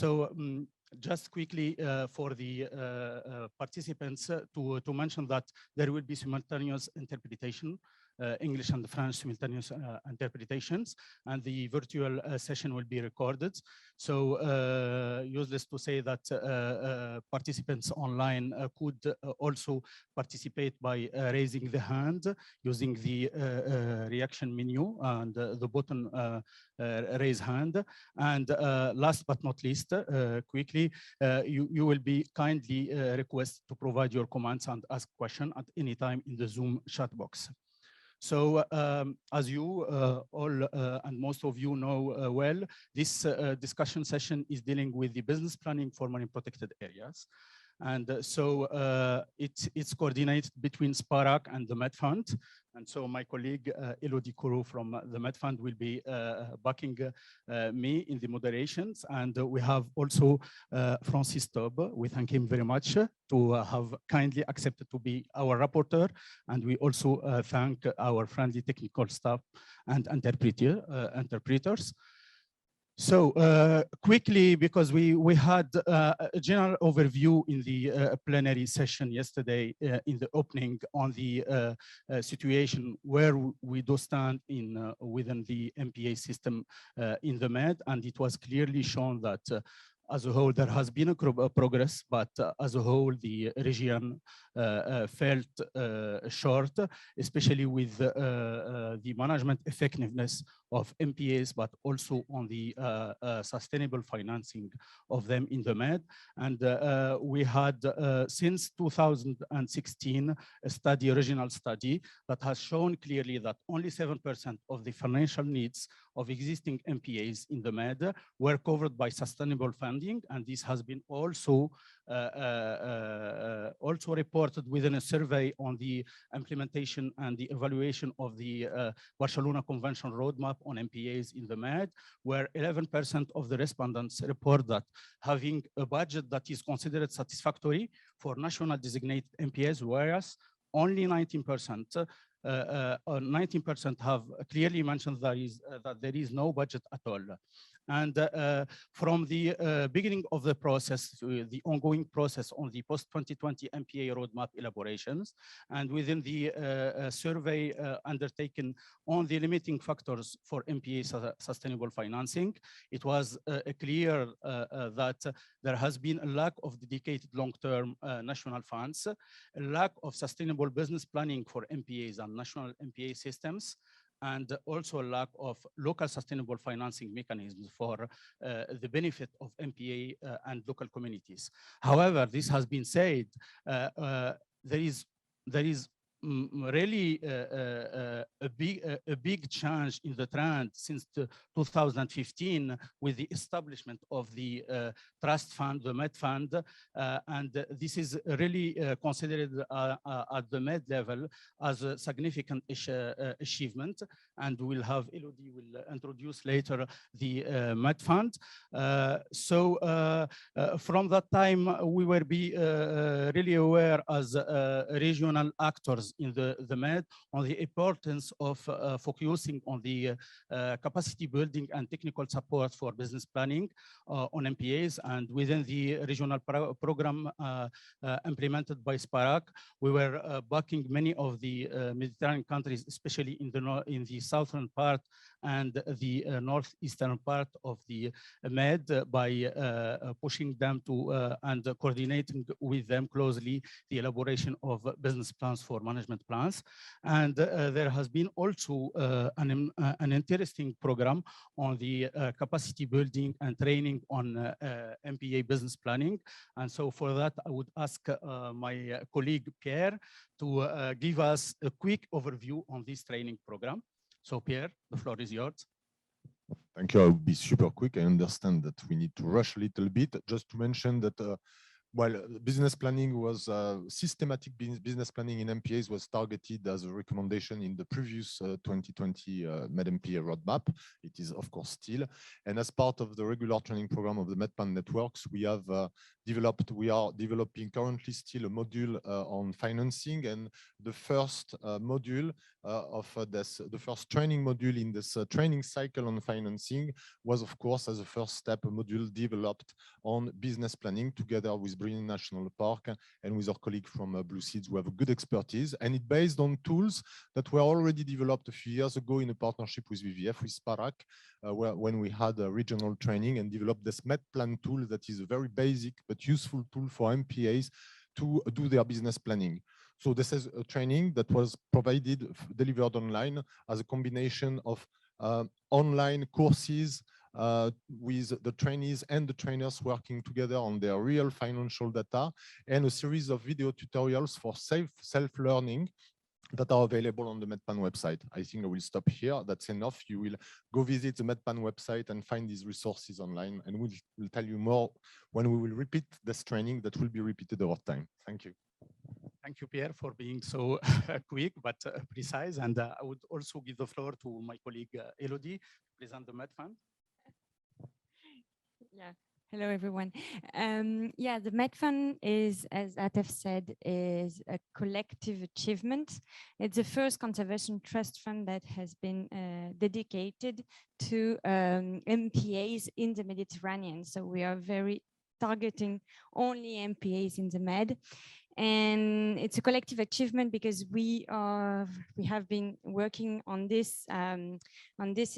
So just quickly for the participants to mention that there will be simultaneous interpretation, English and French simultaneous interpretations, and the virtual session will be recorded. So useless to say that participants online could also participate by raising the hand using the reaction menu and the button raise hand. And last but not least, quickly, you will be kindly requested to provide your comments and ask questions at any time in the Zoom chat box. So as you all and most of you know well, this discussion session is dealing with the business planning for marine protected areas. And so it's coordinated between SPARAC and the MedFund. And so my colleague Elodie Kourou from the MedFund will be backing me in the moderations. And we have also Francis Taube. We thank him very much to have kindly accepted to be our rapporteur. And we also thank our friendly technical staff and interpreters. So quickly, because we had a general overview in the plenary session yesterday in the opening on the situation where we do stand in within the MPA system in the Med, and it was clearly shown that as a whole, there has been a progress, but as a whole, the region felt short, especially with the management effectiveness of MPAs, but also on the sustainable financing of them in the Med. And we had, since 2016, a regional study that has shown clearly that only 7% of the financial needs of existing MPAs in the Med were covered by sustainable funding, and this has been also reported within a survey on the implementation and the evaluation of the Barcelona Convention roadmap on MPAs in the Med, where 11% of the respondents report that having a budget that is considered satisfactory for national designated MPAs, whereas only 19% have clearly mentioned that there is no budget at all. And from the beginning of the process, the ongoing process on the post-2020 MPA roadmap elaborations, and within the survey undertaken on the limiting factors for MPA sustainable financing, it was clear that there has been a lack of dedicated long-term national funds, a lack of sustainable business planning for MPAs and national MPA systems, and also a lack of local sustainable financing mechanisms for the benefit of MPA and local communities. However, this has been said, there is really a big change in the trend since 2015 with the establishment of the trust fund, the MedFund, and this is really considered at the Med level as a significant achievement, and we'll have Elodie will introduce later the MedFund. So from that time, we will be really aware as regional actors in the Med on the importance of focusing on the capacity building and technical support for business planning on MPAs. And within the regional program implemented by SPARAC, we were backing many of the Mediterranean countries, especially in the southern part and the northeastern part of the Med, by pushing them to and coordinating with them closely the elaboration of business plans for management plans. And there has been also an interesting program on the capacity building and training on MPA business planning. And so for that, I would ask my colleague Pierre to give us a quick overview on this training program. So Pierre, the floor is yours. Thank you. I'll be super quick. I understand that we need to rush a little bit. Just to mention that Well, business planning was systematic business planning in MPAs was targeted as a recommendation in the previous 2020 MedMPA roadmap. It is, of course, still. And as part of the regular training program of the MedFund networks, we are developing currently still a module on financing. And the first module the first training module in this training cycle on financing was, of course, as a first step, a module developed on business planning together with Brilliant National Park and with our colleague from Blue Seeds who have a good expertise. And it based on tools that were already developed a few years ago in a partnership with WWF, with SPARAC, when we had a regional training and developed this MedPlan tool that is a very basic but useful tool for MPAs to do their business planning. So this is a training that was delivered online as a combination of online courses with the trainees and the trainers working together on their real financial data, and a series of video tutorials for self-learning that are available on the MedPan website. I think I will stop here. That's enough. You will go visit the MedPan website and find these resources online, and we'll tell you more when we will repeat this training that will be repeated over time. Thank you. Thank you, Pierre, for being so quick but precise. And I would also give the floor to my colleague Elodie to present the MedFund. Yeah. Hello, everyone. Yeah, the MedFund is, as Atef said, is a collective achievement. It's the first conservation trust fund that has been dedicated to MPAs in the Mediterranean. So we are very targeting only MPAs in the Med. And it's a collective achievement because we have been working on this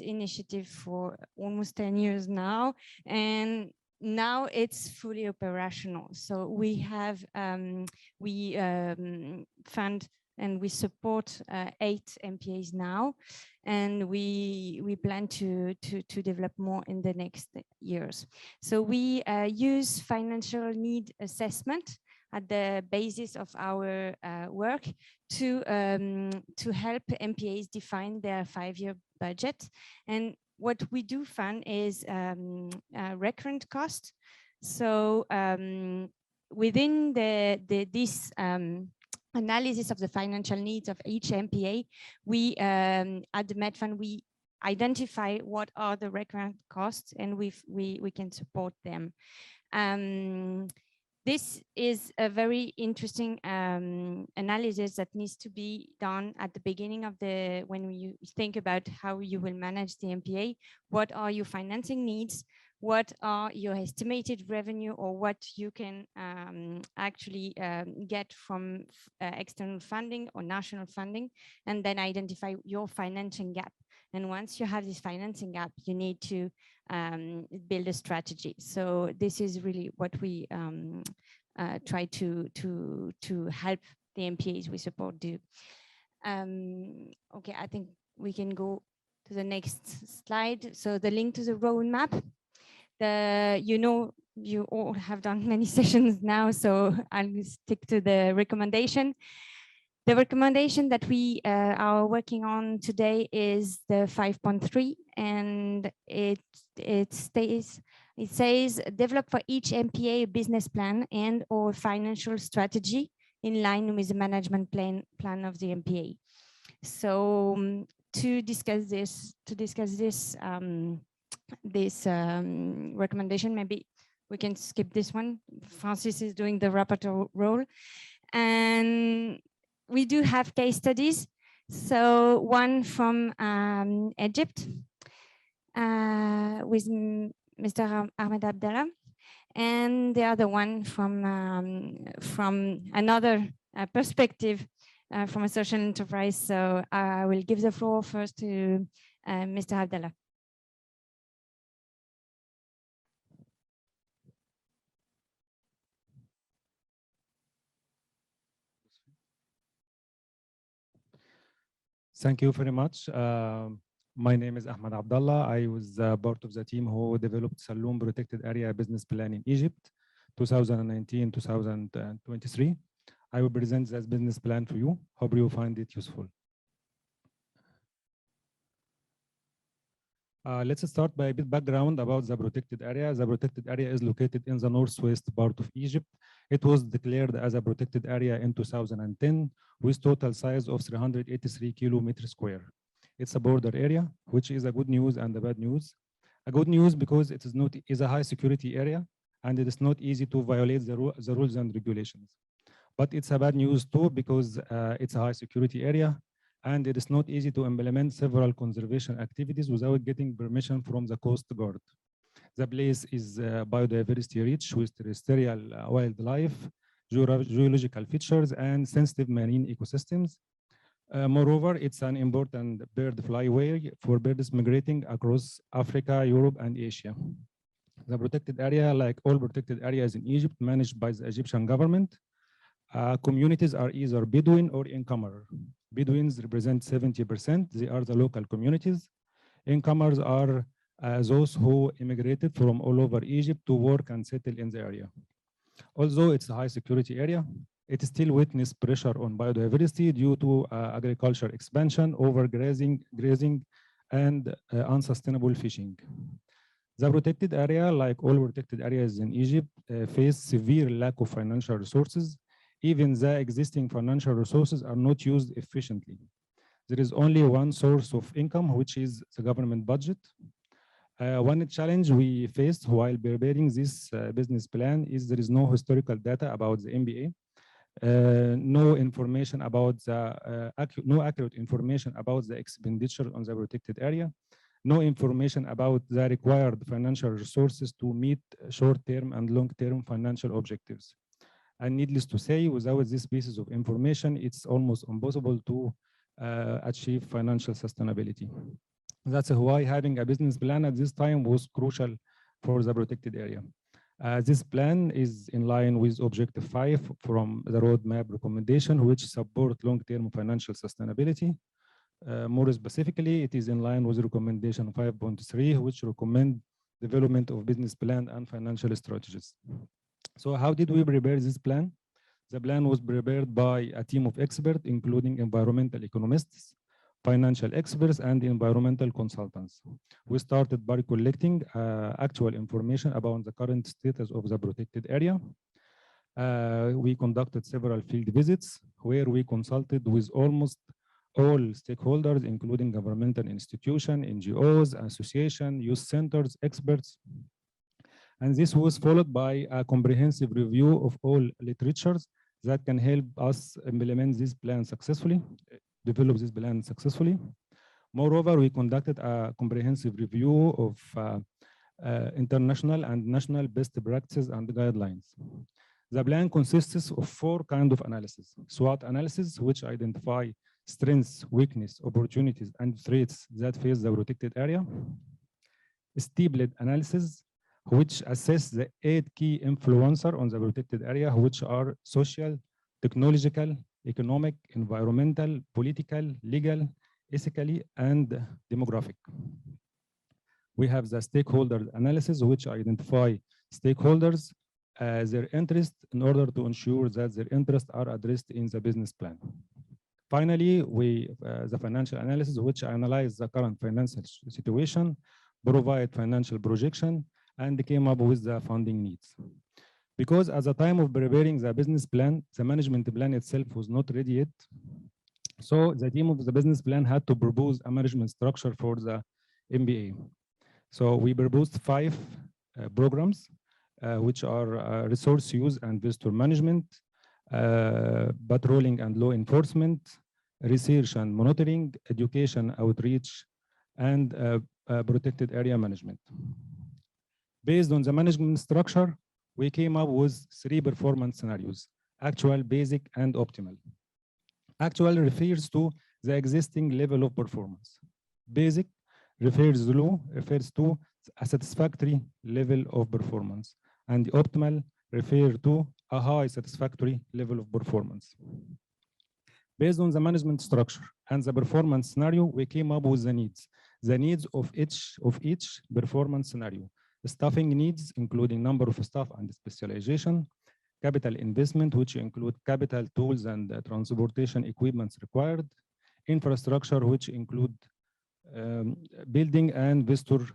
initiative for almost 10 years now, and now it's fully operational. So we have fund and we support 8 MPAs now, and we plan to develop more in the next years. So we use financial need assessment at the basis of our work to help MPAs define their 5-year budget. And what we do fund is recurrent cost. So within this analysis of the financial needs of each MPA, we at the MedFund we identify what are the recurrent costs, and we can support them. This is a very interesting analysis that needs to be done at the beginning of when you think about how you will manage the MPA. What are your financing needs? What are your estimated revenue, or what you can actually get from external funding or national funding, and then identify your financing gap. And once you have this financing gap, you need to build a strategy. So this is really what we try to help the MPAs we support do. Okay, I think we can go to the next slide. So the link to the roadmap. You all have done many sessions now, so I'll stick to the recommendation. The recommendation that we are working on today is the 5.3, and it says develop for each MPA a business plan and or financial strategy in line with the management plan of the MPA. So to discuss this recommendation, maybe we can skip this one. Francis is doing the rapporteur role, and we do have case studies. So one from Egypt with Mr. Ahmed ABDALLAH, and the other one from another perspective from a social enterprise. So I will give the floor first to Mr. ABDALLAH. Thank you very much. My name is Ahmed ABDALLAH. I was part of the team who developed Saloum Protected Area Business Plan in Egypt, 2019-2023. I will present this business plan to you. Hope you find it useful. Let's start by a bit background about the protected area. The protected area is located in the northwest part of Egypt. It was declared as a protected area in 2010 with total size of 383 kilometers square. It's a border area, which is a good news and a bad news. A good news because it is a high security area and it is not easy to violate the rules and regulations. But it's a bad news too because it's a high security area and it is not easy to implement several conservation activities without getting permission from the Coast Guard. The place is biodiversity rich with terrestrial wildlife, geological features, and sensitive marine ecosystems. Moreover, it's an important bird flyway for birds migrating across Africa, Europe, and Asia. The protected area, like all protected areas in Egypt, managed by the Egyptian government. Communities are either Bedouin or incomers. Bedouins represent 70%. They are the local communities. Incomers are those who immigrated from all over Egypt to work and settle in the area. Although it's a high security area, it still witnessed pressure on biodiversity due to agriculture expansion, overgrazing, and unsustainable fishing. The protected area, like all protected areas in Egypt, face severe lack of financial resources. Even the existing financial resources are not used efficiently. There is only one source of income, which is the government budget. One challenge we faced while preparing this business plan is there is no historical data about the MPA, no information about the no accurate information about the expenditure on the protected area, no information about the required financial resources to meet short-term and long-term financial objectives. And needless to say, without these pieces of information, it's almost impossible to achieve financial sustainability. That's why having a business plan at this time was crucial for the protected area. This plan is in line with Objective 5 from the roadmap recommendation, which support long-term financial sustainability. More specifically, it is in line with recommendation 5.3, which recommend development of business plan and financial strategies. So how did we prepare this plan? The plan was prepared by a team of experts, including environmental economists, financial experts, and environmental consultants. We started by collecting actual information about the current status of the protected area. We conducted several field visits where we consulted with almost all stakeholders, including governmental institutions, NGOs, associations, youth centers, experts. And this was followed by a comprehensive review of all literatures that can help us implement this plan successfully, develop this plan successfully. Moreover, we conducted a comprehensive review of international and national best practices and guidelines. The plan consists of 4 kinds of analysis. SWOT analysis, which identify strengths, weakness, opportunities, and threats that face the protected area. Steeplet analysis, which assess the 8 key influencers on the protected area, which are social, technological, economic, environmental, political, legal, ethically, and demographic. We have the stakeholder analysis, which identify stakeholders, their interests in order to ensure that their interests are addressed in the business plan. Finally, the financial analysis, which analyze the current financial situation, provide financial projection, and came up with the funding needs. Because at the time of preparing the business plan, the management plan itself was not ready yet. So the team of the business plan had to propose a management structure for the MPA. So we proposed 5 programs, which are resource use and visitor management, patrolling and law enforcement, research and monitoring, education outreach, and protected area management. Based on the management structure, we came up with 3 performance scenarios: actual, basic, and optimal. Actual refers to the existing level of performance. Basic refers to a satisfactory level of performance. And the optimal refers to a high satisfactory level of performance. Based on the management structure and the performance scenario, we came up with the needs of each performance scenario. The staffing needs, including number of staff and specialization, capital investment, which include capital, tools, and transportation equipments required, infrastructure, which include building and visitor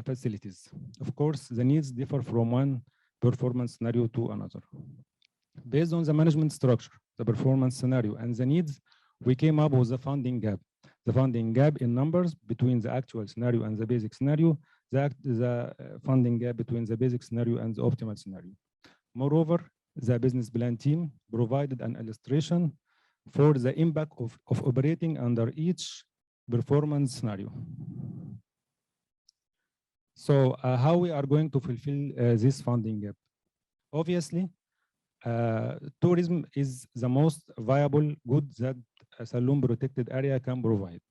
facilities. Of course, the needs differ from one performance scenario to another. Based on the management structure, the performance scenario, and the needs, we came up with the funding gap. The funding gap in numbers between the actual scenario and the basic scenario, the funding gap between the basic scenario and the optimal scenario. Moreover, the business plan team provided an illustration for the impact of operating under each performance scenario. So how we are going to fulfill this funding gap? Obviously, tourism is the most viable good that a Saloon protected area can provide.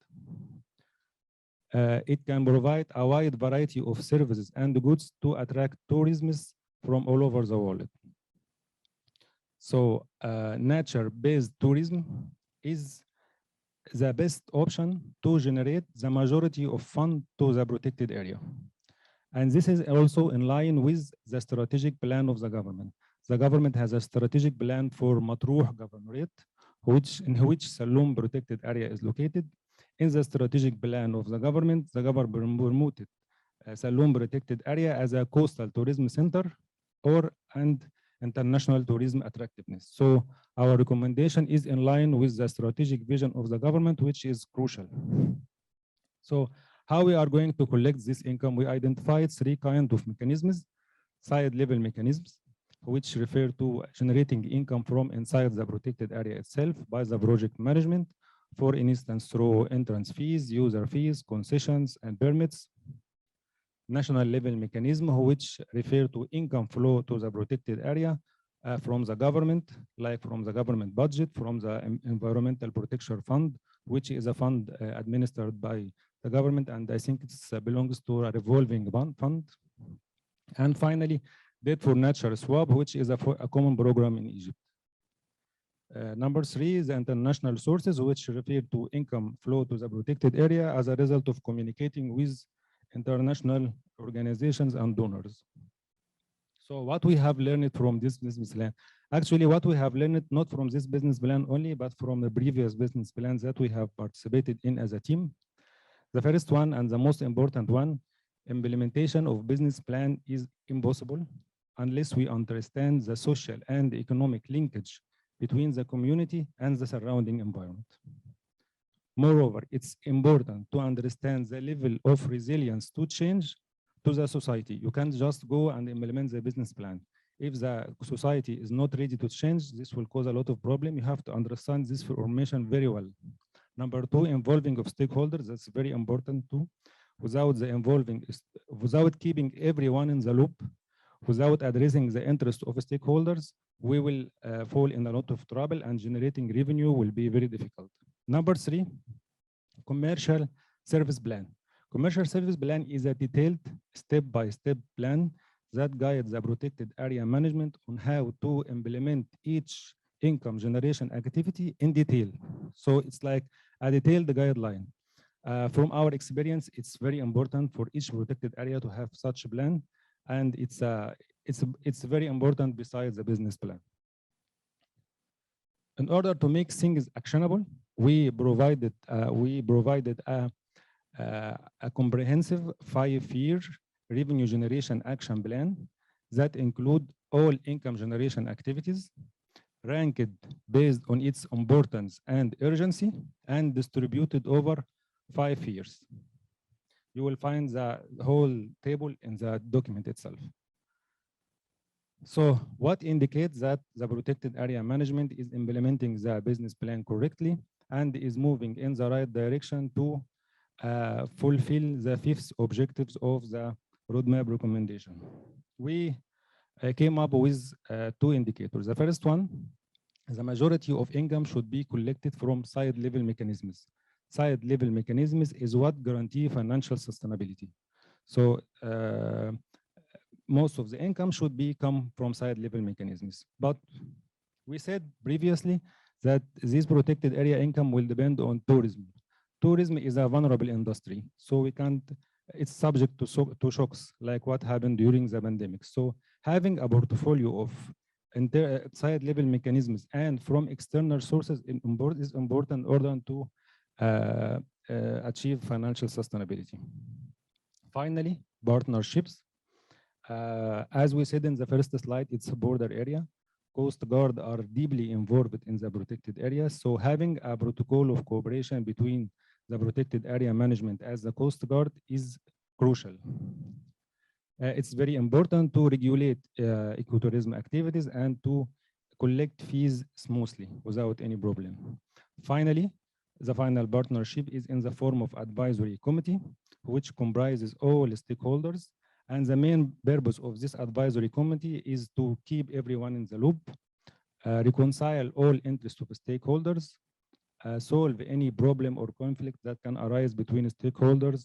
It can provide a wide variety of services and goods to attract tourists from all over the world. So nature-based tourism is the best option to generate the majority of funds to the protected area. And this is also in line with the strategic plan of the government. The government has a strategic plan for Matruh Governorate, in which Saloon protected area is located. In the strategic plan of the government promoted Saloon protected area as a coastal tourism center and international tourism attractiveness. So our recommendation is in line with the strategic vision of the government, which is crucial. So how we are going to collect this income? We identified 3 kinds of mechanisms: side level mechanisms, which refer to generating income from inside the protected area itself by the project management, for instance, through entrance fees, user fees, concessions, and permits. National level mechanism, which refer to income flow to the protected area from the government, like from the government budget, from the Environmental Protection Fund, which is a fund administered by the government, and I think it belongs to a revolving fund. And finally, Debt for Nature Swap, which is a common program in Egypt. Number 3 is the international sources, which refer to income flow to the protected area as a result of communicating with international organizations and donors. So what we have learned from this business plan, actually what we have learned not from this business plan only, but from the previous business plans that we have participated in as a team. The first one and the most important one, implementation of business plan is impossible unless we understand the social and economic linkage between the community and the surrounding environment. Moreover, it's important to understand the level of resilience to change to the society. You can't just go and implement the business plan. If the society is not ready to change, this will cause a lot of problem. You have to understand this information very well. Number 2, involving of stakeholders. That's very important too. Without keeping everyone in the loop, without addressing the interest of stakeholders, we will fall in a lot of trouble and generating revenue will be very difficult. Number 3, commercial service plan. Commercial service plan is a detailed step-by-step plan that guides the protected area management on how to implement each income generation activity in detail. So it's like a detailed guideline. From our experience, it's very important for each protected area to have such a plan, and it's very important besides the business plan. In order to make things actionable, we provided a comprehensive 5-year revenue generation action plan that include all income generation activities, ranked based on its importance and urgency, and distributed over 5 years. You will find the whole table in the document itself. So what indicates that the protected area management is implementing the business plan correctly and is moving in the right direction to fulfill the 5th objectives of the roadmap recommendation. We came up with 2 indicators. The first one, the majority of income should be collected from side level mechanisms. Side level mechanisms is what guarantee financial sustainability. So most of the income should come from side level mechanisms. But we said previously that this protected area income will depend on tourism. Tourism is a vulnerable industry, so we can't, it's subject to shocks like what happened during the pandemic. So having a portfolio of side level mechanisms and from external sources is important in order to achieve financial sustainability. Finally, partnerships. As we said in the first slide, it's a border area. Coast Guard are deeply involved in the protected areas. So having a protocol of cooperation between the protected area management as the Coast Guard is crucial. It's very important to regulate ecotourism activities and to collect fees smoothly without any problem. Finally, the final partnership is in the form of advisory committee, which comprises all stakeholders. And the main purpose of this advisory committee is to keep everyone in the loop, reconcile all interests of stakeholders, solve any problem or conflict that can arise between stakeholders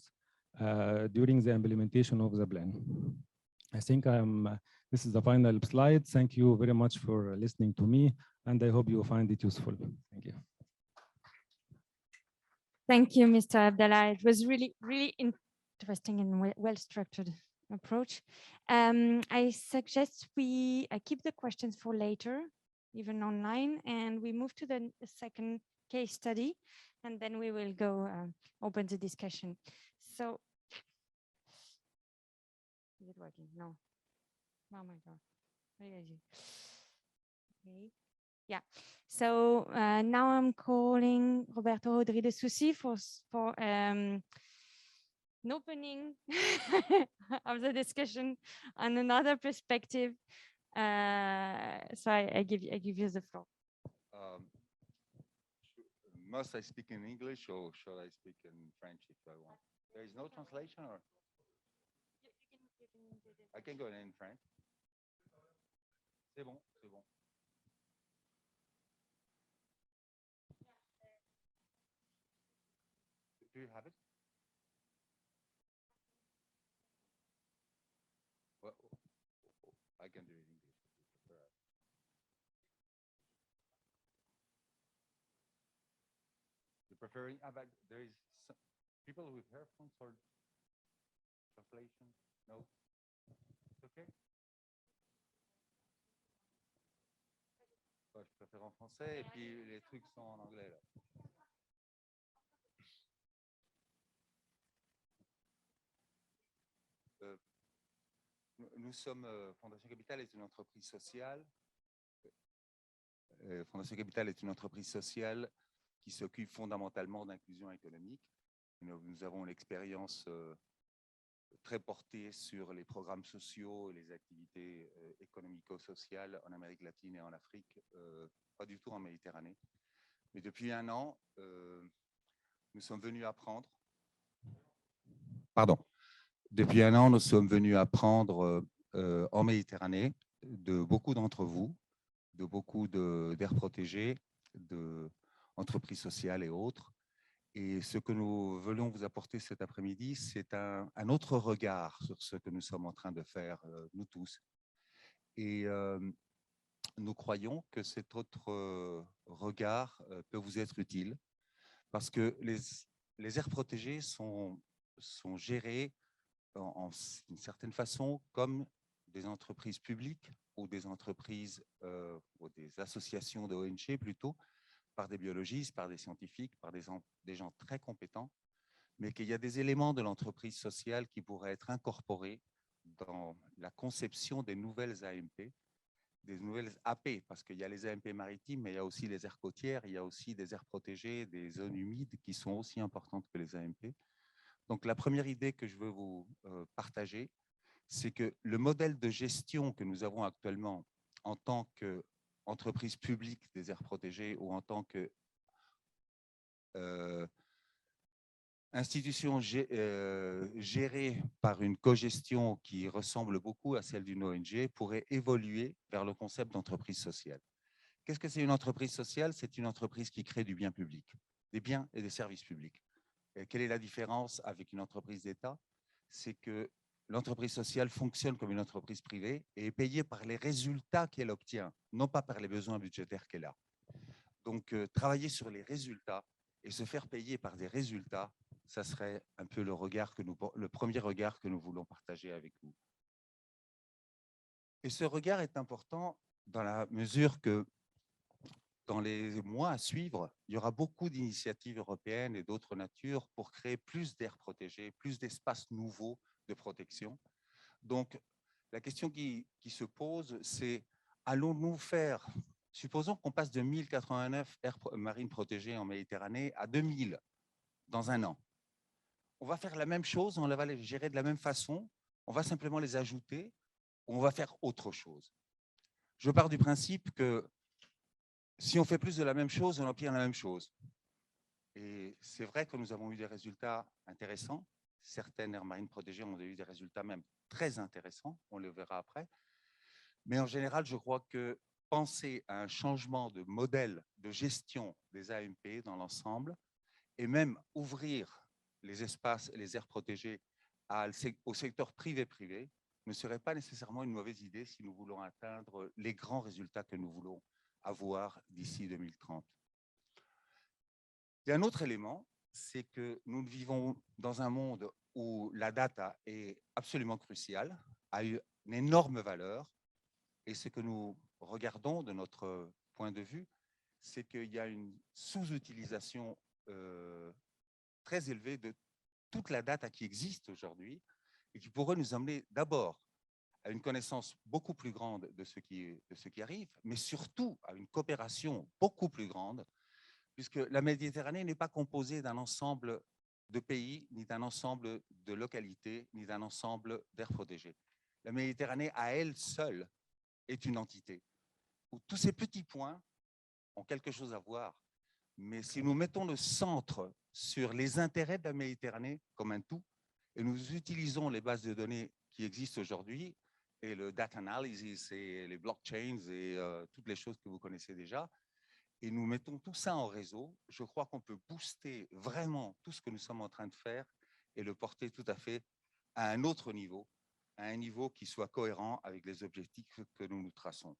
during the implementation of the plan. I think this is the final slide. Thank you very much for listening to me, and I hope you find it useful. Thank you. Thank you, Mr. Abdallah. It was really, really interesting and well-structured approach. I suggest we keep the questions for later, even online, and we move to the second case study, and then we will go open the discussion. So, is it working? No. Oh my God. Okay. Yeah. So now I'm calling Roberto HAUDRY DE SOUCY for an opening of the discussion on another perspective. So I give you the floor. Must I speak in English or shall I speak in French if I want? There is no translation, or I can go in French. C'est bon, c'est bon. Do you have it? Well, I can do it in English if you prefer. You preferring? But there is some people with earphones or translation. No, it's okay. Ouais, je préfère en français et puis les trucs sont en anglais là. Nous sommes, Fondation Capital est une entreprise sociale. Fondation Capital est une entreprise sociale qui s'occupe fondamentalement d'inclusion économique. Nous avons l'expérience très portée sur les programmes sociaux et les activités économico-sociales en Amérique latine et en Afrique, pas du tout en Méditerranée. Mais depuis un an, nous sommes venus apprendre. Pardon. Depuis un an, nous sommes venus apprendre en Méditerranée de beaucoup d'entre vous, de beaucoup d'aires protégées, d'entreprises sociales et autres. Et ce que nous voulons vous apporter cet après-midi, c'est un autre regard sur ce que nous sommes en train de faire, nous tous. Et nous croyons que cet autre regard peut vous être utile parce que les aires protégées sont gérées d'une certaine façon comme des entreprises publiques ou des entreprises ou des associations de ONG plutôt, par des biologistes, par des scientifiques, par des gens très compétents, mais qu'il y a des éléments de l'entreprise sociale qui pourraient être incorporés dans la conception des nouvelles AMP, des nouvelles AP, parce qu'il y a les AMP maritimes, mais il y a aussi les aires côtières, il y a aussi des aires protégées, des zones humides qui sont aussi importantes que les AMP. Donc la première idée que je veux vous partager, c'est que le modèle de gestion que nous avons actuellement en tant qu'entreprise publique des aires protégées ou en tant que institution gérée par une cogestion qui ressemble beaucoup à celle d'une ONG pourrait évoluer vers le concept d'entreprise sociale. Qu'est-ce que c'est une entreprise sociale? C'est une entreprise qui crée du bien public, des biens et des services publics. Et quelle est la différence avec une entreprise d'État? C'est que l'entreprise sociale fonctionne comme une entreprise privée et est payée par les résultats qu'elle obtient, non pas par les besoins budgétaires qu'elle a. Donc, travailler sur les résultats et se faire payer par des résultats, ça serait un peu le premier regard que nous voulons partager avec vous. Et ce regard est important dans la mesure que dans les mois à suivre, il y aura beaucoup d'initiatives européennes et d'autres natures pour créer plus d'aires protégées, plus d'espaces nouveaux de protection. Donc, la question qui se pose, c'est allons-nous faire, supposons qu'on passe de 1089 aires marines protégées en Méditerranée à 2000 dans un an. On va faire la même chose, on va les gérer de la même façon, on va simplement les ajouter, ou on va faire autre chose. Je pars du principe que si on fait plus de la même chose, on obtient la même chose. Et c'est vrai que nous avons eu des résultats intéressants. Certaines aires marines protégées ont eu des résultats même très intéressants, on le verra après. Mais en général, je crois que penser à un changement de modèle de gestion des AMP dans l'ensemble, et même ouvrir les espaces, les aires protégées au secteur privé-privé, ne serait pas nécessairement une mauvaise idée si nous voulons atteindre les grands résultats que nous voulons avoir d'ici 2030. Il y a un autre élément, c'est que nous vivons dans un monde où la data est absolument cruciale, a eu une énorme valeur, et ce que nous regardons de notre point de vue, c'est qu'il y a une sous-utilisation très élevée de toute la data qui existe aujourd'hui et qui pourrait nous amener d'abord à une connaissance beaucoup plus grande de ce qui arrive, mais surtout à une coopération beaucoup plus grande, puisque la Méditerranée n'est pas composée d'un ensemble de pays, ni d'un ensemble de localités, ni d'un ensemble d'aires protégées. La Méditerranée, à elle seule, est une entité, où tous ces petits points ont quelque chose à voir. Mais si nous mettons le centre sur les intérêts de la Méditerranée comme un tout, et nous utilisons les bases de données qui existent aujourd'hui, et le data analysis, et les blockchains, et toutes les choses que vous connaissez déjà, et nous mettons tout ça en réseau, je crois qu'on peut booster vraiment tout ce que nous sommes en train de faire et le porter tout à fait à un autre niveau, à un niveau qui soit cohérent avec les objectifs que nous nous traçons.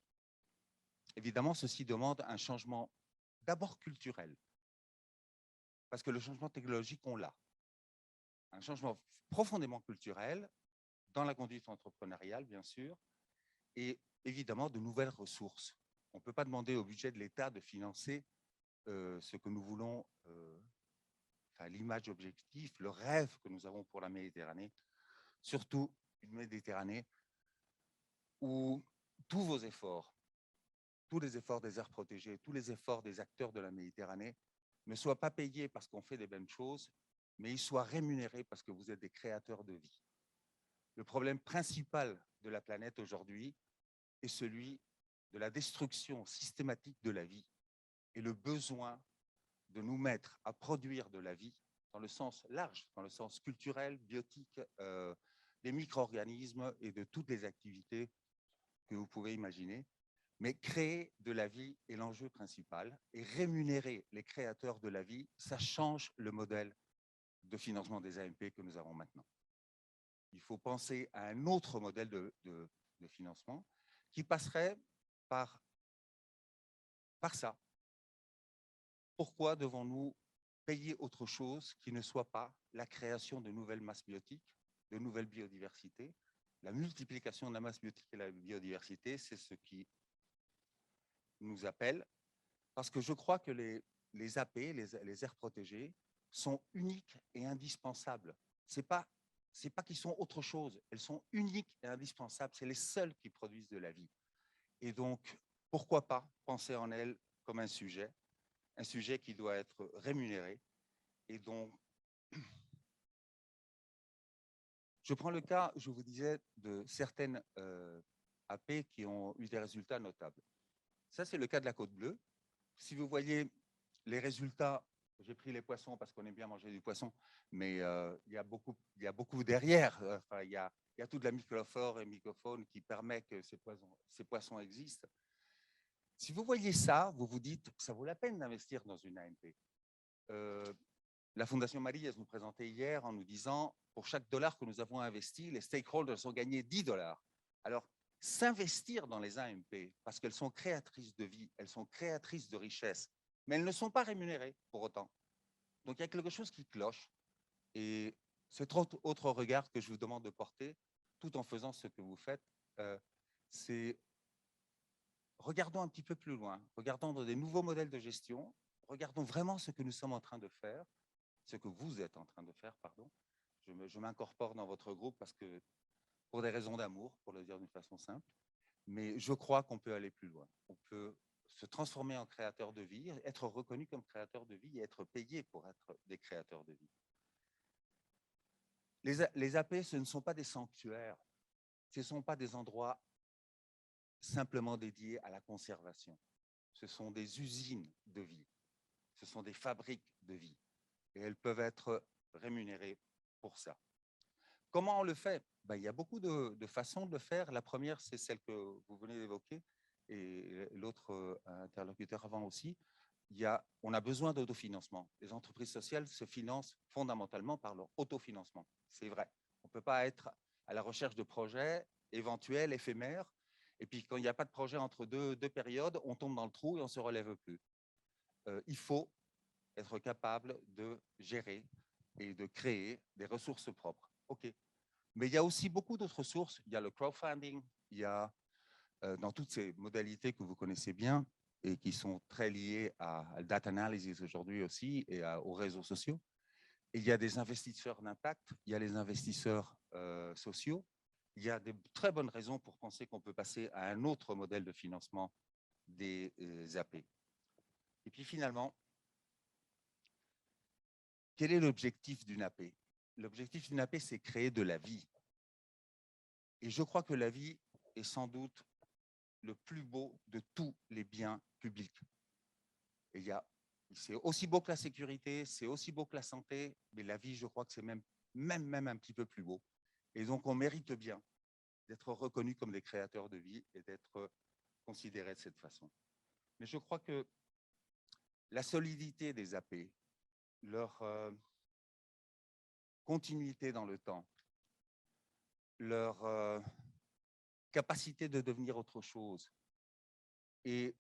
Évidemment, ceci demande un changement d'abord culturel, parce que le changement technologique, on l'a. Un changement profondément culturel dans la conduite entrepreneuriale, bien sûr, et évidemment de nouvelles ressources. On ne peut pas demander au budget de l'État de financer ce que nous voulons, l'image objective, le rêve que nous avons pour la Méditerranée, surtout une Méditerranée où tous vos efforts, tous les efforts des aires protégées, tous les efforts des acteurs de la Méditerranée ne soient pas payés parce qu'on fait des bonnes choses, mais ils soient rémunérés parce que vous êtes des créateurs de vie. Le problème principal de la planète aujourd'hui est celui de la destruction systématique de la vie et le besoin de nous mettre à produire de la vie dans le sens large, dans le sens culturel, biotique, des micro-organismes et de toutes les activités que vous pouvez imaginer. Mais créer de la vie est l'enjeu principal et rémunérer les créateurs de la vie, ça change le modèle de financement des AMP que nous avons maintenant. Il faut penser à un autre modèle de financement qui passerait par ça. Pourquoi devons-nous payer autre chose qui ne soit pas la création de nouvelles masses biotiques, de nouvelles biodiversités? La multiplication de la masse biotique et la biodiversité, c'est ce qui nous appelle, parce que je crois que les AP, les aires protégées, sont uniques et indispensables. C'est pas qu'ils sont autre chose, elles sont uniques et indispensables, c'est les seules qui produisent de la vie. Et donc, pourquoi pas penser en elles comme un sujet qui doit être rémunéré. Et donc, je prends le cas, je vous disais, de certaines AP qui ont eu des résultats notables. Ça, c'est le cas de la Côte Bleue. Si vous voyez les résultats, j'ai pris les poissons parce qu'on aime bien manger du poisson, mais il y a beaucoup derrière. Il y a toute la microflore et microfaune qui permet que ces poissons existent. Si vous voyez ça, vous vous dites que ça vaut la peine d'investir dans une AMP. La Fondation Marie nous présentait hier en nous disant, pour chaque dollar que nous avons investi, les stakeholders ont gagné 10 $. Alors, s'investir dans les AMP, parce qu'elles sont créatrices de vie, elles sont créatrices de richesse, mais elles ne sont pas rémunérées pour autant. Donc, il y a quelque chose qui cloche. Et cet autre regard que je vous demande de porter, tout en faisant ce que vous faites, c'est regardons un petit peu plus loin, regardons dans des nouveaux modèles de gestion, regardons vraiment ce que nous sommes en train de faire, ce que vous êtes en train de faire, pardon. Je m'incorpore dans votre groupe parce que, pour des raisons d'amour, pour le dire d'une façon simple, Mais je crois qu'on peut aller plus loin. On peut se transformer en créateur de vie, être reconnu comme créateur de vie et être payé pour être des créateurs de vie. Les AP, ce ne sont pas des sanctuaires, ce ne sont pas des endroits simplement dédiés à la conservation. Ce sont des usines de vie, ce sont des fabriques de vie et elles peuvent être rémunérées pour ça. Comment on le fait? Ben, il y a beaucoup de façons de le faire. La première, c'est celle que vous venez d'évoquer et l'autre interlocuteur avant aussi. On a besoin d'autofinancement. Les entreprises sociales se financent fondamentalement par leur autofinancement. C'est vrai. On ne peut pas être à la recherche de projets éventuels, éphémères. Et puis, quand il n'y a pas de projet entre deux périodes, on tombe dans le trou et on ne se relève plus. Il faut être capable de gérer et de créer des ressources propres. OK. Mais il y a aussi beaucoup d'autres sources. Il y a le crowdfunding, il y a dans toutes ces modalités que vous connaissez bien et qui sont très liées à la data analysis aujourd'hui aussi et aux réseaux sociaux. Et il y a des investisseurs d'impact, il y a les investisseurs sociaux. Il y a de très bonnes raisons pour penser qu'on peut passer à un autre modèle de financement des AP. Et puis finalement, quel est l'objectif d'une AP? L'objectif d'une AP, c'est créer de la vie. Et je crois que la vie est sans doute le plus beau de tous les biens publics. Et c'est aussi beau que la sécurité, c'est aussi beau que la santé, mais la vie, je crois que c'est même un petit peu plus beau. Et donc, on mérite bien d'être reconnus comme des créateurs de vie et d'être considérés de cette façon. Mais je crois que la solidité des AP, leur continuité dans le temps, leur capacité de devenir autre chose et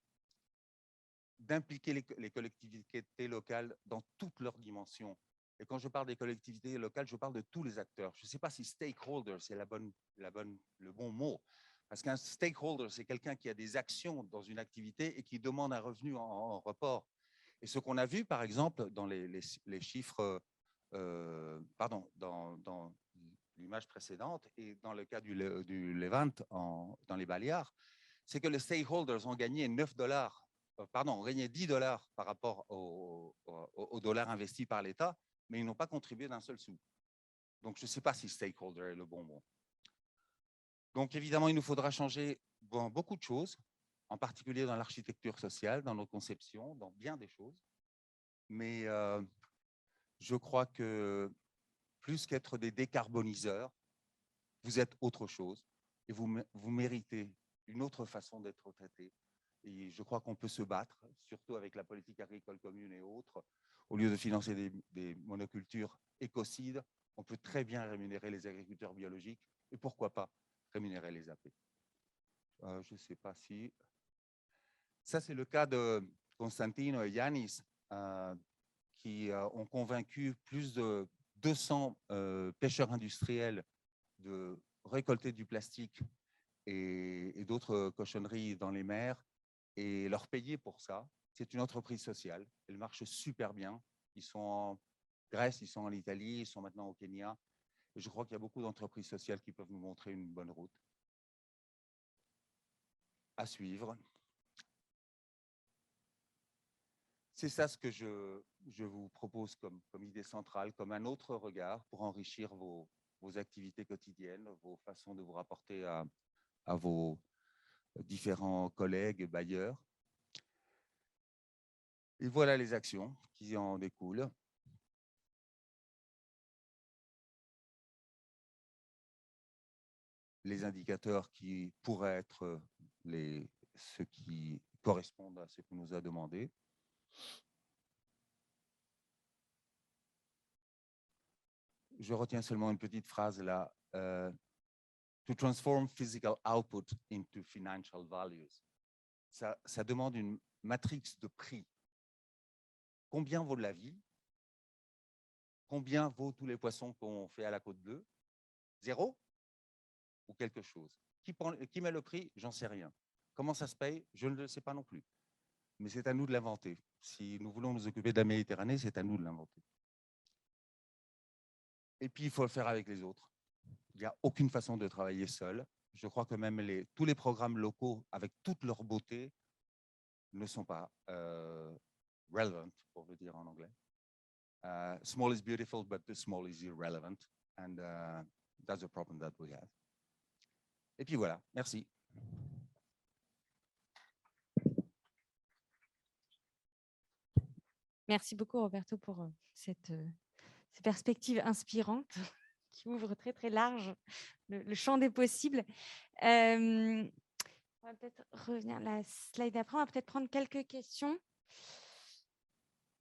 d'impliquer les collectivités locales dans toutes leurs dimensions. Et quand je parle des collectivités locales, je parle de tous les acteurs. Je ne sais pas si stakeholder, c'est le bon mot. Parce qu'un stakeholder, c'est quelqu'un qui a des actions dans une activité et qui demande un revenu en report. Et ce qu'on a vu, par exemple, dans les chiffres, dans l'image précédente et dans le cas du Levant dans les Baléares, c'est que les stakeholders ont gagné ont gagné $10 par rapport au dollar investi par l'État, mais ils n'ont pas contribué d'un seul sou. Donc, je ne sais pas si stakeholder est le bon mot. Donc, évidemment, il nous faudra changer beaucoup de choses, en particulier dans l'architecture sociale, dans nos conceptions, dans bien des choses. Mais je crois que plus qu'être des décarboniseurs, vous êtes autre chose et vous méritez une autre façon d'être traité. Et je crois qu'on peut se battre, surtout avec la politique agricole commune et autres. Au lieu de financer des monocultures écocides, on peut très bien rémunérer les agriculteurs biologiques et pourquoi pas rémunérer les AP. Je ne sais pas si... Ça, c'est le cas de Constantino et Yanis qui ont convaincu plus de 200 pêcheurs industriels de récolter du plastique et d'autres cochonneries dans les mers et leur payer pour ça. C'est une entreprise sociale. Elle marche super bien. Ils sont en Grèce, ils sont en Italie, ils sont maintenant au Kenya. Et je crois qu'il y a beaucoup d'entreprises sociales qui peuvent nous montrer une bonne route à suivre. C'est ça ce que je vous propose comme idée centrale, comme un autre regard pour enrichir vos activités quotidiennes, vos façons de vous rapporter à vos différents collègues, bailleurs. Et voilà les actions qui en découlent. Les indicateurs qui pourraient être ceux qui correspondent à ce qu'on nous a demandé. Je retiens seulement une petite phrase là. To transform physical output into financial values. Ça demande une matrix de prix. Combien vaut la vie? Combien vaut tous les poissons qu'on fait à la Côte Bleue? 0 ou quelque chose? Qui met le prix? J'en sais rien. Comment ça se paye? Je ne le sais pas non plus. Mais c'est à nous de l'inventer. Si nous voulons nous occuper de la Méditerranée, c'est à nous de l'inventer. Et puis, il faut le faire avec les autres. Il n'y a aucune façon de travailler seul. Je crois que même tous les programmes locaux, avec toute leur beauté, ne sont pas relevant, pour le dire en anglais. Small is beautiful, but the small is irrelevant. And that's a problem that we have. Et puis voilà, merci. Merci beaucoup, Roberto, pour ces perspectives inspirantes qui ouvrent très, très large le champ des possibles. On va peut-être revenir à la slide d'après. On va peut-être prendre quelques questions.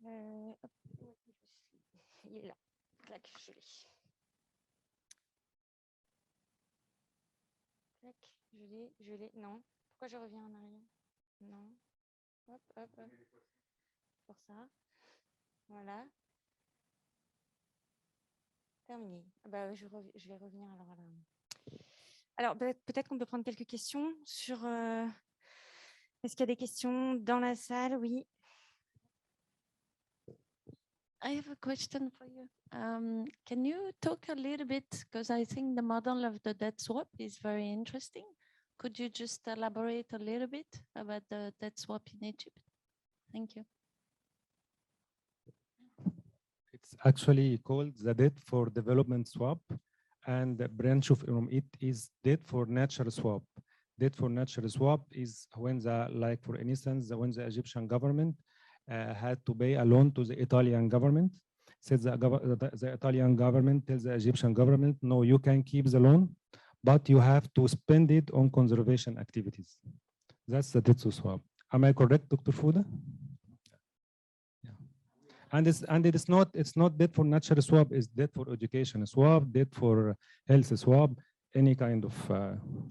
Hop, il est là. Clac, je l'ai. Clac, je l'ai. Non. Pourquoi je reviens en arrière? Non. Hop, hop, hop. Pour ça. Voilà. Terminé. Ah bah, je vais revenir alors à la... Alors, peut-être qu'on peut prendre quelques questions sur... Est-ce qu'il y a des questions dans la salle? Oui. I have a question for you. Can you talk a little bit, because I think the model of the debt swap is very interesting. Could you just elaborate a little bit about the debt swap in Egypt? Thank you. It's actually called the debt for development swap, and the branch from it is debt for nature swap. Debt for nature swap is when like for instance, when the Egyptian government had to pay a loan to the Italian government. Said the Italian government tells the Egyptian government, no, you can keep the loan, but you have to spend it on conservation activities. That's the debt swap. Am I correct, Dr. Fouda? And it's not debt for natural swap, it's debt for education swap, debt for health swap, any kind of,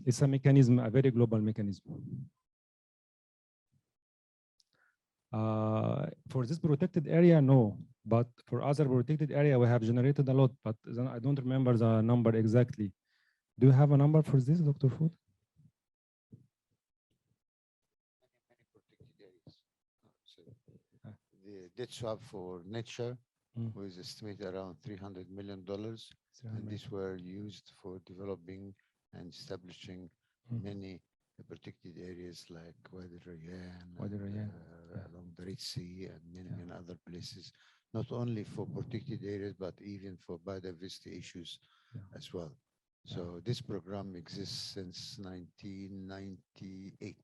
it's a mechanism, a very global mechanism. For this protected area, no, but for other protected area, we have generated a lot, but I don't remember the number exactly. Do you have a number for this, Dr. Food? The debt swap for nature was estimated around $300 million, and these were used for developing and establishing many protected areas like Wadi Rayyan, along the Red Sea, and many other places, not only for protected areas, but even for biodiversity issues as well. So this program exists since 1998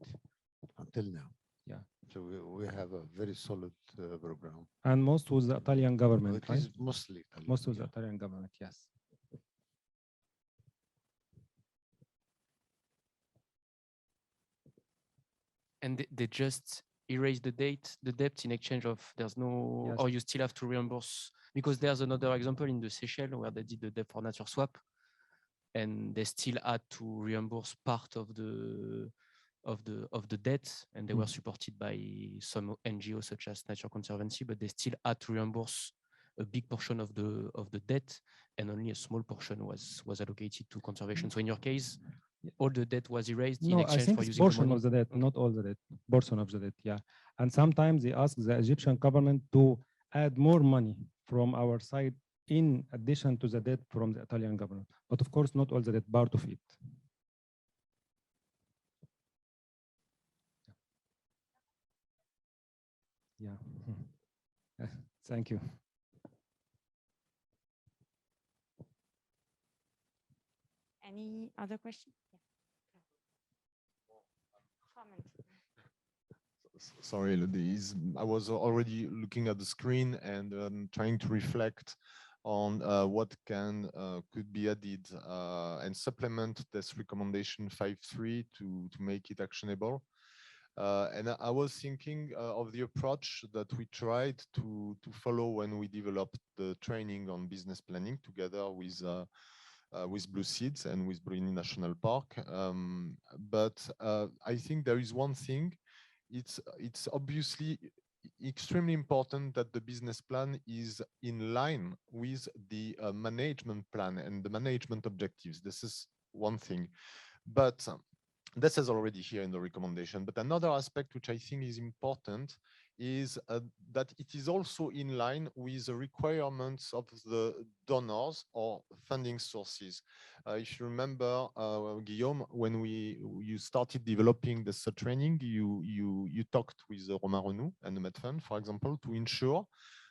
until now. Yeah. So we have a very solid program. And most was the Italian government, It is mostly Italian. Most was the Italian government, yes. And they just erase the debt in exchange of there's no, or you still have to reimburse, because there's another example in the Seychelles where they did the debt for nature swap, and they still had to reimburse part of the debt, and they were supported by some NGOs such as Nature Conservancy, but they still had to reimburse a big portion of the debt, and only a small portion was allocated to conservation. So in your case, all the debt was erased in exchange for using portion of the debt, not all the debt, portion of the debt, yeah. And sometimes they ask the Egyptian government to add more money from our side in addition to the debt from the Italian government. But of course, not all the debt, part of it. Yeah. Thank you. Any other questions? Sorry, I was already looking at the screen and trying to reflect on what could be added and supplement this recommendation 5.3 to make it actionable. And I was thinking of the approach that we tried to follow when we developed the training on business planning together with Blue Seeds and with Bruni National Park. But I think there is one thing. It's obviously extremely important that the business plan is in line with the management plan and the management objectives. This is one thing. But this is already here in the recommendation. But another aspect which I think is important is that it is also in line with the requirements of the donors or funding sources. If you remember, Guillaume, when you started developing this training, you talked with Romain RENOUX and the MedFund, for example, to ensure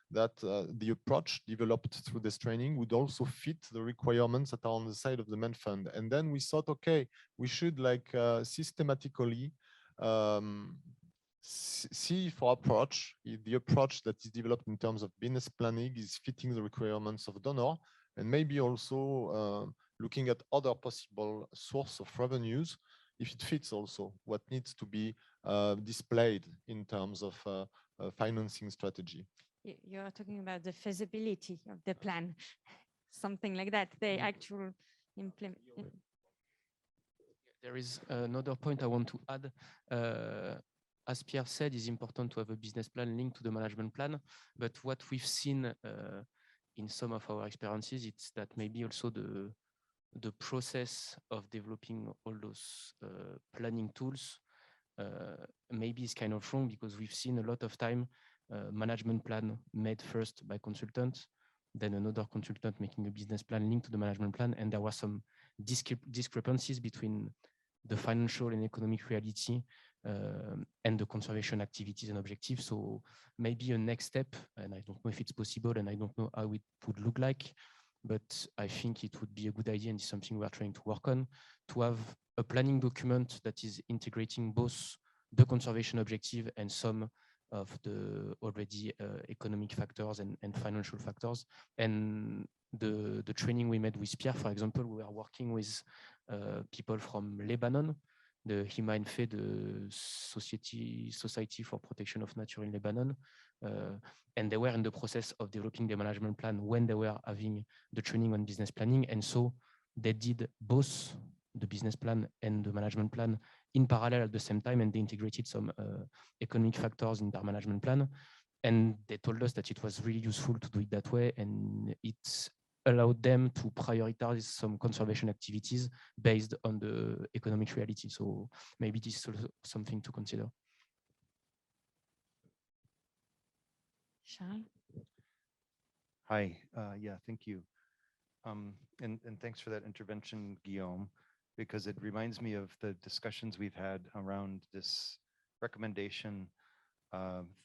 that the approach developed through this training would also fit the requirements that are on the side of the MedFund. And then we thought, okay, we should like systematically see if our approach, if the approach that is developed in terms of business planning is fitting the requirements of donor, and maybe also looking at other possible source of revenues, if it fits also what needs to be displayed in terms of financing strategy. You're talking about the feasibility of the plan, something like that, the actual implement. There is another point I want to add. As Pierre said, it's important to have a business plan linked to the management plan. But what we've seen in some of our experiences, it's that maybe also the process of developing all those planning tools maybe is kind of wrong, because we've seen a lot of time management plan made first by consultants, then another consultant making a business plan linked to the management plan, and there were some discrepancies between the financial and economic reality and the conservation activities and objectives. So maybe a next step, and I don't know if it's possible, and I don't know how it would look like, but I think it would be a good idea, and it's something we are trying to work on, to have a planning document that is integrating both the conservation objective and some of the already economic factors and financial factors. And the training we made with Pierre, for example, we are working with people from Lebanon, the HIMA and FE, the Society for Protection of Nature in Lebanon. And they were in the process of developing the management plan when they were having the training on business planning. And so they did both the business plan and the management plan in parallel at the same time, and they integrated some economic factors in their management plan. And they told us that it was really useful to do it that way, and it allowed them to prioritize some conservation activities based on the economic reality. So maybe this is also something to consider. Charles? Hi, yeah, thank you. And thanks for that intervention, Guillaume, because it reminds me of the discussions we've had around this recommendation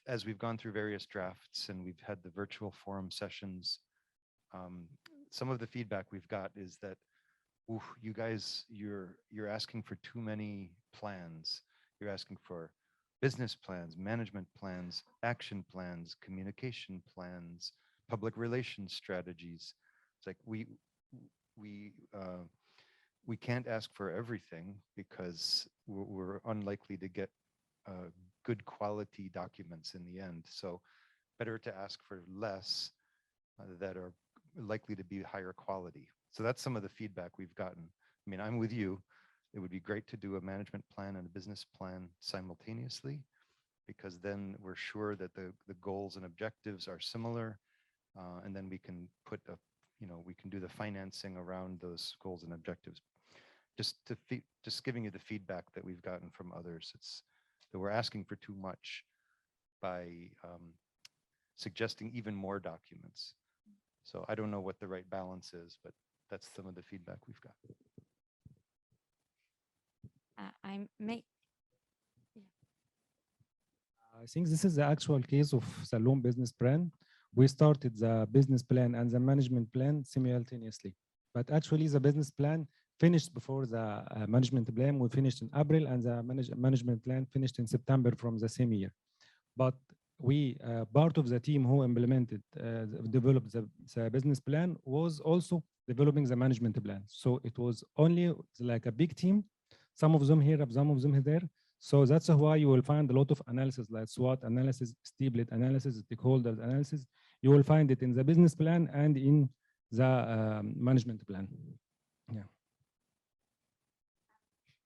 as we've gone through various drafts and we've had the virtual forum sessions. Some of the feedback we've got is that, oof, you guys, you're asking for too many plans. You're asking for business plans, management plans, action plans, communication plans, public relations strategies. It's like we can't ask for everything because we're unlikely to get good quality documents in the end. So better to ask for less that are likely to be higher quality. So that's some of the feedback we've gotten. I mean, I'm with you. It would be great to do a management plan and a business plan simultaneously, because then we're sure that the goals and objectives are similar, and then we can put a, we can do the financing around those goals and objectives. Just giving you the feedback that we've gotten from others, it's that we're asking for too much by suggesting even more documents. So I don't know what the right balance is, but that's some of the feedback we've got. I think this is the actual case of the loan business plan. We started the business plan and the management plan simultaneously, but actually the business plan finished before the management plan. We finished in April, and the management plan finished in September from the same year. But we, part of the team who implemented, developed the business plan was also developing the management plan. So it was only like a big team, some of them here, some of them there. So that's why you will find a lot of analysis, like SWOT analysis, steeplet analysis, stakeholders analysis. You will find it in the business plan and in the management plan. Yeah.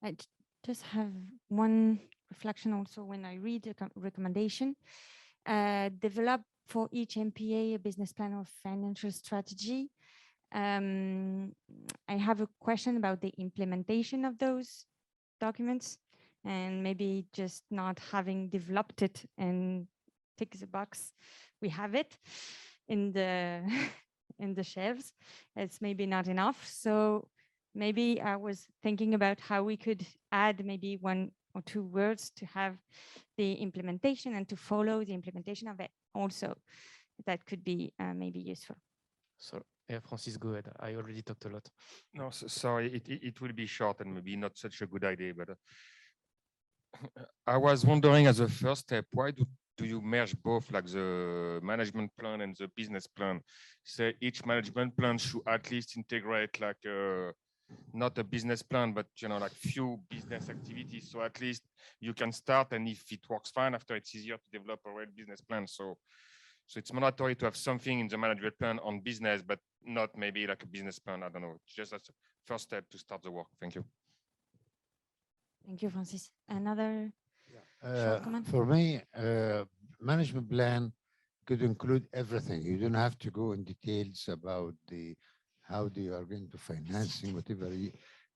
I just have one reflection also when I read the recommendation. Develop for each MPA a business plan or financial strategy. I have a question about the implementation of those documents, and maybe just not having developed it and tick the box, we have it in the in the shelves. It's maybe not enough. So maybe I was thinking about how we could add maybe 1 or 2 words to have the implementation and to follow the implementation of it also. That could be maybe useful. So yeah, Francis, go ahead. I already talked a lot. No, sorry, it will be short and maybe not such a good idea, but I was wondering as a first step, why do you merge both, like the management plan and the business plan? Say each management plan should at least integrate like not a business plan, but like few business activities. So at least you can start, and if it works fine, after it's easier to develop a real business plan. So it's mandatory to have something in the management plan on business, but not maybe like a business plan. I don't know. Just as a first step to start the work. Thank you. Thank you, Francis. Another short comment? For me, management plan could include everything. You don't have to go in details about how you are going to financing, whatever.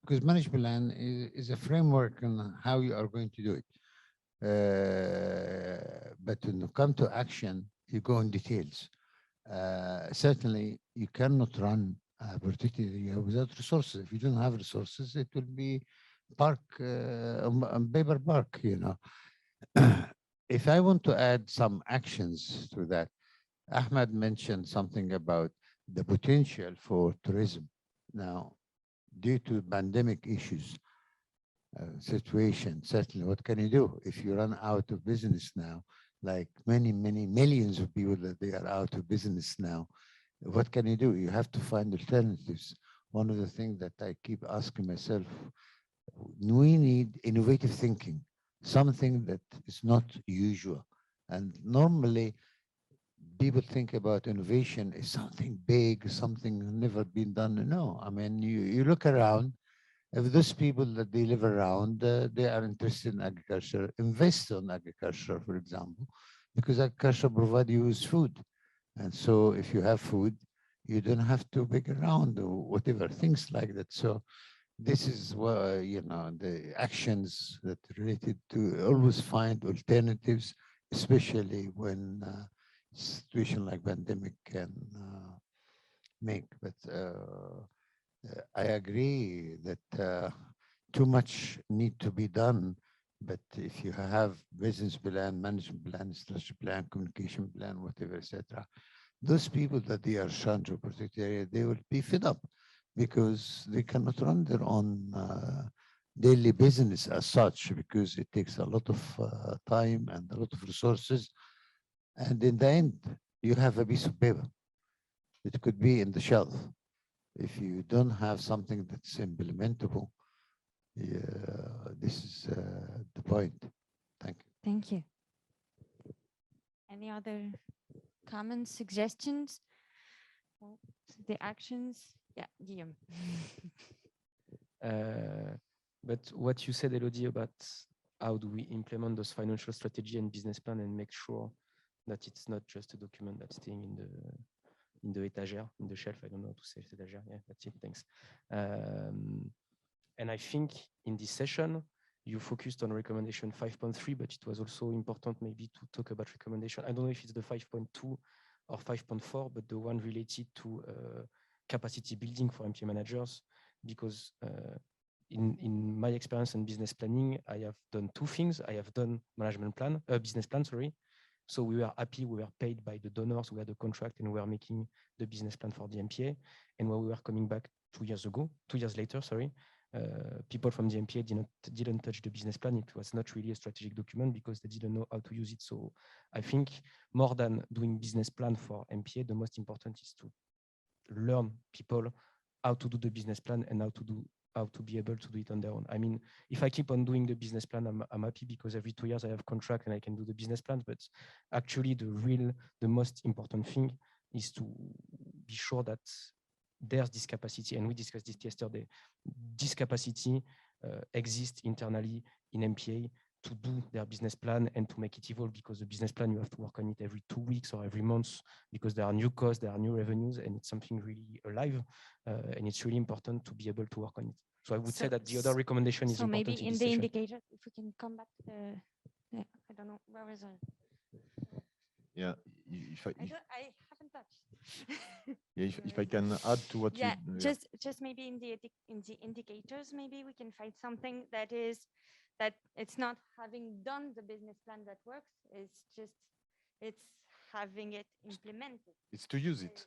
Because management plan is a framework on how you are going to do it. But when you come to action, you go in details. Certainly, you cannot run a protected area without resources. If you don't have resources, it will be park, paper park, If I want to add some actions to that, Ahmed mentioned something about the potential for tourism. Now, due to pandemic issues, situation, certainly, what can you do? If you run out of business now, like many millions of people that they are out of business now, what can you do? You have to find alternatives. One of the things that I keep asking myself, we need innovative thinking, something that is not usual. And normally, people think about innovation as something big, something never been done. No, I mean, you look around, if those people that they live around, they are interested in agriculture, invest in agriculture, for example, because agriculture provides you with food. And so if you have food, you don't have to beg around or whatever, things like that. So this is where, the actions that related to always find alternatives, especially when situation like pandemic can make. But I agree that too much need to be done. But if you have business plan, management plan, strategy plan, communication plan, whatever, etc., those people that they are trying to protect the area, they will be fed up because they cannot run their own daily business as such, because it takes a lot of time and a lot of resources. And in the end, you have a piece of paper. It could be in the shelf. If you don't have something that's implementable, this is the point. Thank you. Thank you. Any other comments, suggestions? The actions? Yeah, Guillaume. But what you said, Elodie, about how do we implement those financial strategy and business plan and make sure that it's not just a document that's staying in the étagère, in the shelf. I don't know how to say étagère. Yeah, that's it. Thanks. And I think in this session, you focused on recommendation 5.3, but it was also important maybe to talk about recommendation. I don't know if it's the 5.2 or 5.4, but the one related to capacity building for MPA managers, because in my experience in business planning, I have done 2 things. I have done business plan, sorry. So we were happy, we were paid by the donors, we had a contract, and we were making the business plan for the MPA. And when we were coming back 2 years later, sorry, people from the MPA didn't touch the business plan. It was not really a strategic document because they didn't know how to use it. So I think more than doing business plan for MPA, the most important is to learn people how to do the business plan and how to be able to do it on their own. I mean, if I keep on doing the business plan, I'm happy because every 2 years I have contract and I can do the business plans. But actually, the most important thing is to be sure that there's this capacity, and we discussed this yesterday. This capacity exists internally in MPA to do their business plan and to make it evolve, because the business plan, you have to work on it every 2 weeks or every month, because there are new costs, there are new revenues, and it's something really alive. And it's really important to be able to work on it. So I would say that the other recommendation is important. So maybe in the indicator, if we can come back to the, I don't know, where is it? Yeah, if I haven't touched. yeah, if I can add to what Yeah, you just maybe in the indicators, maybe we can find something that is that it's not having done the business plan that works. It's having it implemented. it's to use it.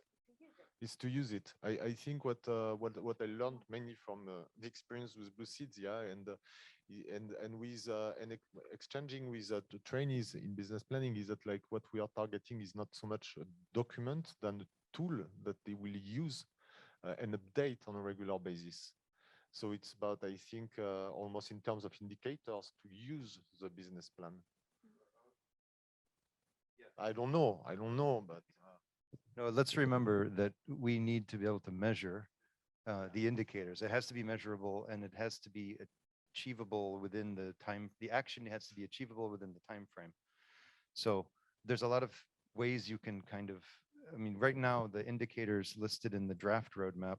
Is to use it. I think what I learned mainly from the experience with Blue Seeds, yeah, and with exchanging with the trainees in business planning is that like what we are targeting is not so much a document than a tool that they will use and update on a regular basis. So it's about, I think, almost in terms of indicators to use the business plan. I don't know, but. No, let's remember that we need to be able to measure the indicators. It has to be measurable and it has to be achievable within the time. The action has to be achievable within the time frame. So there's a lot of ways you can kind of, I mean, right now, the indicators listed in the draft roadmap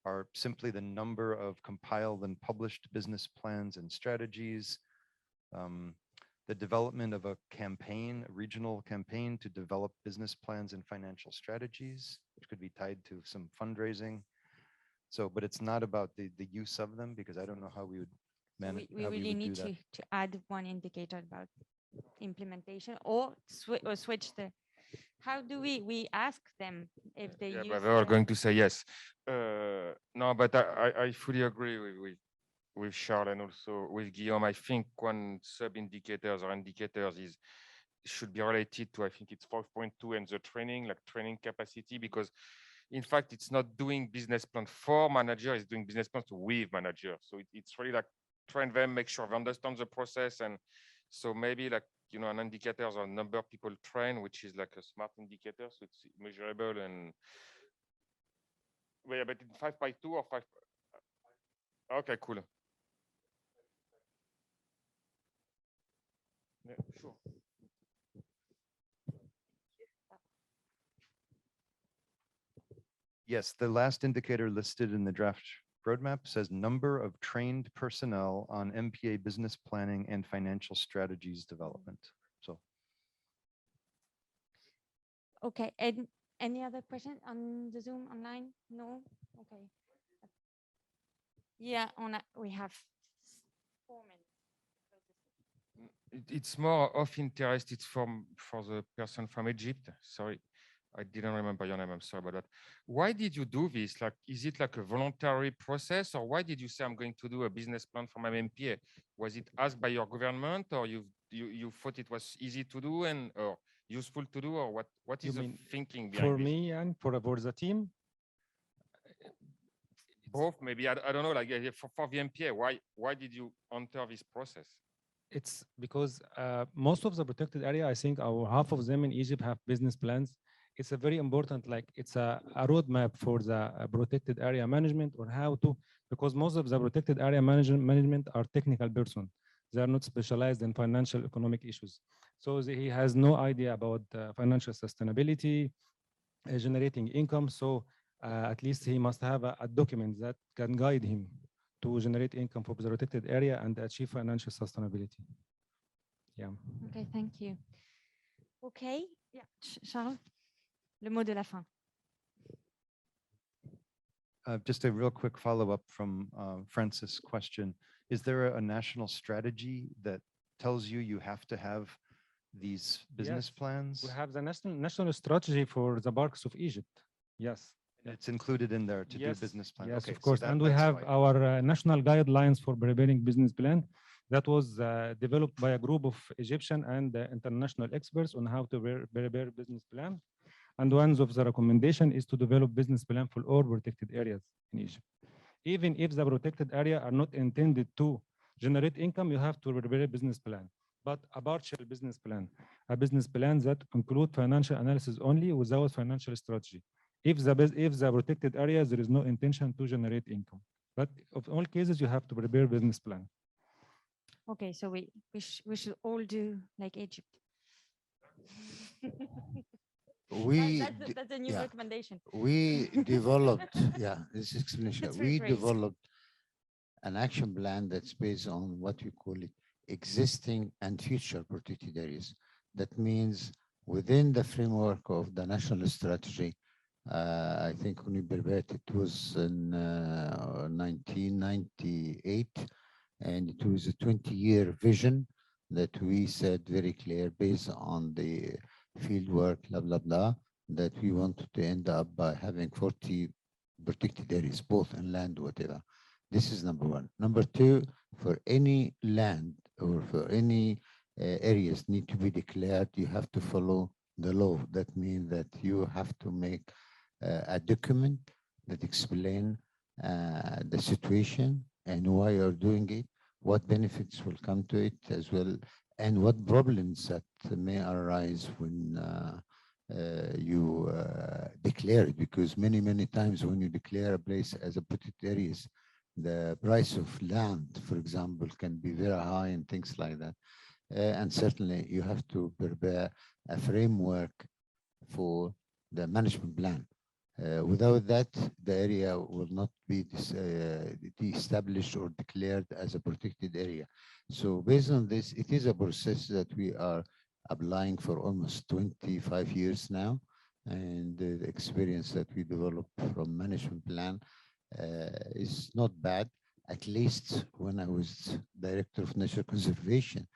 are simply the number of compiled and published business plans and strategies, the development of a campaign, a regional campaign to develop business plans and financial strategies, which could be tied to some fundraising. So, but it's not about the use of them, because I don't know how we would manage. We really need to add one indicator about implementation or switch the. How do we ask them if they use? But they're all going to say yes. No, but I fully agree with Charles and also with Guillaume. I think one sub-indicators or indicators should be related to, I think it's 4.2 and the training, like training capacity, because in fact, it's not doing business plan for manager, it's doing business plans with manager. So it's really like train them, make sure they understand the process. And so maybe like, you know, an indicator or number of people train, which is like a smart indicator. So it's measurable and, yeah, but in 5.2 or 5. Okay, cool. Yeah, sure. Yes, the last indicator listed in the draft roadmap says number of trained personnel on MPA business planning and financial strategies development. So. Okay, and any other question on the Zoom online? No? Okay. Yeah, we have 4 minutes. It's more of interest. It's for the person from Egypt. Sorry, I didn't remember your name. I'm sorry about that. Why did you do this? Like, is it like a voluntary process, or why did you say I'm going to do a business plan for my MPA? Was it asked by your government, or you thought it was easy to do and or useful to do, or what is the thinking behind for this? me and for the team? Both, maybe. I don't know. Like for the MPA, why did you enter this process? It's because most of the protected area, I think, half of them in Egypt have business plans. It's a very important, like it's a roadmap for the protected area management or how to, because most of the protected area management are technical person. They are not specialized in financial economic issues. So he has no idea about financial sustainability, generating income. So at least he must have a document that can guide him to generate income for the protected area and achieve financial sustainability. Yeah. Okay, thank you. Okay, yeah, Charles, le mot de la fin. Just a real quick follow-up from Francis' question. Is there a national strategy that tells you have to have these business plans? We have the national strategy for the parks of Egypt. Yes. It's included in there to do business plan. Yes, okay, of course. So and we have our national guidelines for preparing business plan that was developed by a group of Egyptian and international experts on how to prepare business plan. And one of the recommendation is to develop business plan for all protected areas in Egypt. Even if the protected area are not intended to generate income, you have to prepare a business plan, but a partial business plan, a business plan that include financial analysis only without financial strategy. If the protected areas, there is no intention to generate income. But of all cases, you have to prepare business plan. Okay, so we should all do like Egypt. That's a new recommendation. We developed, this explanation. We great. developed an action plan that's based on what we call it existing and future protected areas. That means within the framework of the national strategy, I think when we prepared it was in 1998, and it was a 20-year vision that we said very clear based on the field work, blah, blah, blah, that we wanted to end up by having 40 protected areas, both in land, whatever. This is number one. Number two, for any land or for any areas need to be declared, you have to follow the law. That means that you have to make a document that explain the situation and why you're doing it, what benefits will come to it as well, and what problems that may arise when you declare it. Because many times when you declare a place as a protected areas, the price of land, for example, can be very high and things like that. And certainly you have to prepare a framework for the management plan. Without that, the area will not be established or declared as a protected area. So based on this, it is a process that we are applying for almost 25 years now. And the experience that we developed from management plan is not bad. At least when I was director of nature conservation,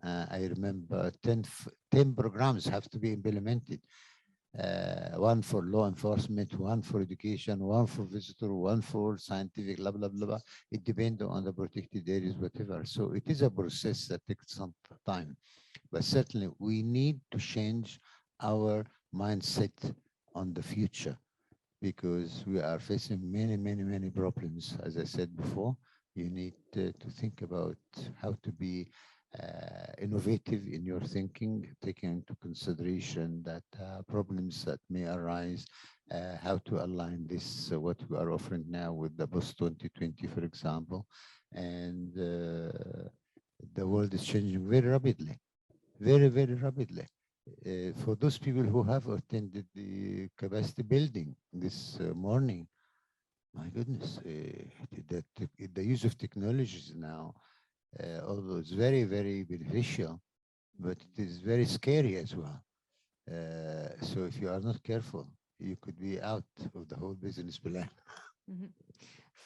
I remember 10 programs have to be implemented. One for law enforcement, one for education, one for visitor, one for scientific, blah, blah, blah, blah. It depends on the protected areas, whatever. So it is a process that takes some time. But certainly we need to change our mindset on the future, because we are facing many problems. As I said before, you need to think about how to be innovative in your thinking, taking into consideration that problems that may arise, how to align this, what we are offering now with the post 2020, for example. And the world is changing very rapidly, very rapidly. For those people who have attended the capacity building this morning, my goodness, the use of technologies now, although it's very beneficial, but it is very scary as well. So if you are not careful, you could be out of the whole business plan.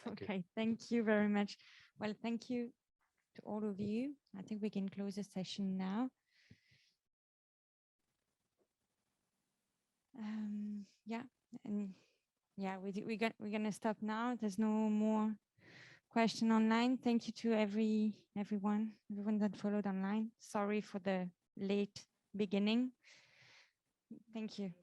Okay, thank you very much. Well, thank you to all of you. I think we can close the session now. We're gonna stop now. There's no more question online. Thank you to everyone that followed online. Sorry for the late beginning. Thank you.